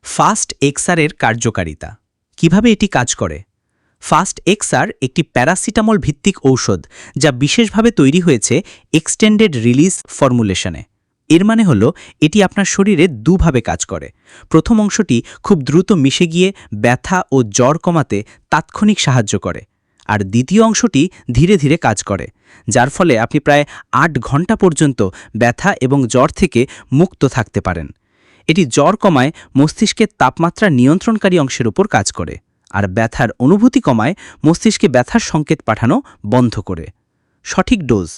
Fast XR এর কার্যকারিতা কিভাবে এটি কাজ করে। ফাস্ট এক্সআর একটি প্যারাসিটামল ভিত্তিক ঔষধ যা বিশেষভাবে তৈরি হয়েছে এক্সটেন্ডেড রিলিজ ফর্মুলেশনে। এর মানে হলো এটি আপনার শরীরে দুভাবে কাজ করে। প্রথম অংশটি খুব দ্রুত মিশে গিয়ে ব্যথা ও জ্বর কমাতে তাৎক্ষণিক সাহায্য করে, আর দ্বিতীয় অংশটি ধীরে ধীরে কাজ করে, যার ফলে আপনি প্রায় ৮ ঘন্টা পর্যন্ত ব্যথা এবং জ্বর থেকে মুক্ত থাকতে পারেন। এটি জ্বর কমায় মস্তিষ্কের তাপমাত্রা নিয়ন্ত্রণকারী অংশের উপর কাজ করে, আর ব্যথার অনুভূতি কমায় মস্তিষ্কে ব্যথার সংকেত পাঠানো বন্ধ করে। সঠিক ডোজ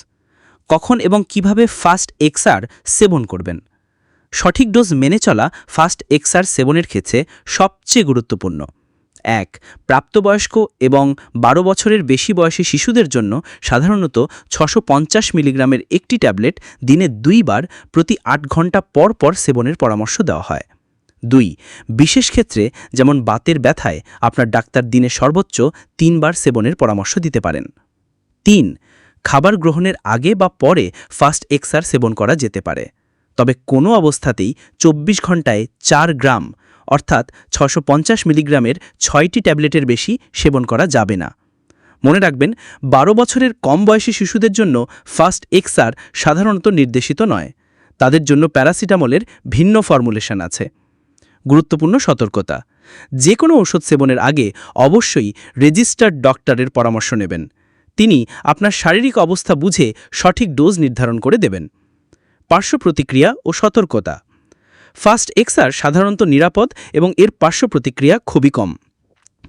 কখন এবং কিভাবে ফাস্ট এক্সআর সেবন করবেন। সঠিক ডোজ মেনে চলা ফাস্ট এক্সআর সেবনের ক্ষেত্রে সবচেয়ে গুরুত্বপূর্ণ। ১. প্রাপ্তবয়স্ক এবং ১২ বছরের বেশি বয়সী শিশুদের জন্য সাধারণত ৬৫০ মিলিগ্রামের একটি ট্যাবলেট দিনে ২ বার প্রতি ৮ ঘন্টা পর পর সেবনের পরামর্শ দেওয়া হয়। ২. বিশেষ ক্ষেত্রে যেমন বাতের ব্যথায় আপনার ডাক্তার দিনে সর্বোচ্চ ৩ বার সেবনের পরামর্শ দিতে পারেন। ৩. খাবার গ্রহণের আগে বা পরে ফাস্ট এক্সআর সেবন করা যেতে পারে, তবে কোনো অবস্থাতেই ২৪ ঘন্টায় ৪ গ্রাম অর্থাৎ ৬৫০ মিলিগ্রামের ৬টি ট্যাবলেটের বেশি সেবন করা যাবে না। মনে রাখবেন, ১২ বছরের কম বয়সী শিশুদের জন্য ফাস্ট এক্সআর সাধারণত নির্দেশিত নয়। তাদের জন্য প্যারাসিটামলের ভিন্ন ফর্মুলেশন আছে। গুরুত্বপূর্ণ সতর্কতা: যে কোনো ওষুধ সেবনের আগে অবশ্যই রেজিস্টার্ড ডক্টরের পরামর্শ নেবেন। তিনি আপনার শারীরিক অবস্থা বুঝে সঠিক ডোজ নির্ধারণ করে দেবেন। পার্শ্ব প্রতিক্রিয়া ও সতর্কতা: ফাস্ট এক্সআর সাধারণত নিরাপদ এবং এর পার্শ্ব প্রতিক্রিয়া খুবই কম।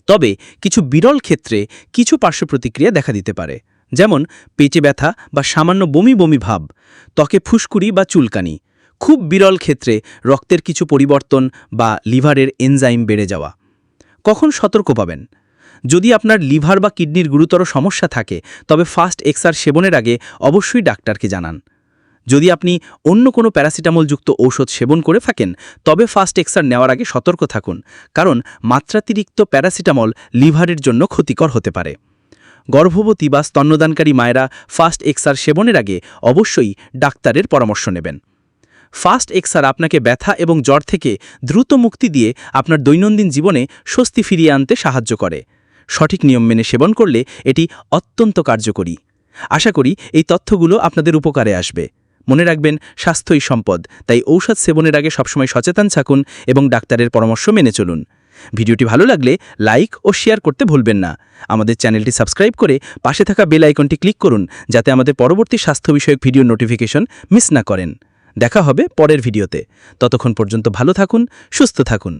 তবে কিছু বিরল ক্ষেত্রে কিছু পার্শ্ব প্রতিক্রিয়া দেখা দিতে পারে, যেমন পেটে ব্যথা বা সামান্য বমি বমি ভাব, ত্বকে ফুসকুড়ি বা চুলকানি। খুব বিরল ক্ষেত্রে রক্তের কিছু পরিবর্তন বা লিভারের এনজাইম বেড়ে যাওয়া। কখন সতর্ক পাবেন? যদি আপনার লিভার বা কিডনির গুরুতর সমস্যা থাকে, তবে ফাস্ট এক্সআর সেবনের আগে অবশ্যই ডাক্তারকে জানান। যদি আপনি অন্য কোনো প্যারাসিটামলযুক্ত ঔষধ সেবন করে থাকেন, তবে ফাস্ট এক্সআর নেওয়ার আগে সতর্ক থাকুন, কারণ মাত্রাতিরিক্ত প্যারাসিটামল লিভারের জন্য ক্ষতিকর হতে পারে। গর্ভবতী বা স্তন্যদানকারী মায়েরা ফাস্ট এক্সআর সেবনের আগে অবশ্যই ডাক্তারের পরামর্শ নেবেন। ফাস্ট এক্সআর আপনাকে ব্যথা এবং জ্বর থেকে দ্রুত মুক্তি দিয়ে আপনার দৈনন্দিন জীবনে স্বস্তি ফিরিয়ে আনতে সাহায্য করে। সঠিক নিয়ম মেনে সেবন করলে এটি অত্যন্ত কার্যকরী। আশা করি এই তথ্যগুলো আপনাদের উপকারে আসবে। মনে রাখবেন, স্বাস্থ্যই সম্পদ, তাই ঔষধ সেবনের আগে সবসময় সচেতন থাকুন এবং ডাক্তারের পরামর্শ মেনে চলুন। ভিডিওটি ভালো লাগলে লাইক ও শেয়ার করতে ভুলবেন না। আমাদের চ্যানেলটি সাবস্ক্রাইব করে পাশে থাকা বেল আইকনটি ক্লিক করুন, যাতে আমাদের পরবর্তী স্বাস্থ্য বিষয়ক ভিডিওর নোটিফিকেশন মিস না করেন। দেখা হবে পরের ভিডিওতে। ততক্ষণ পর্যন্ত ভালো থাকুন, সুস্থ থাকুন।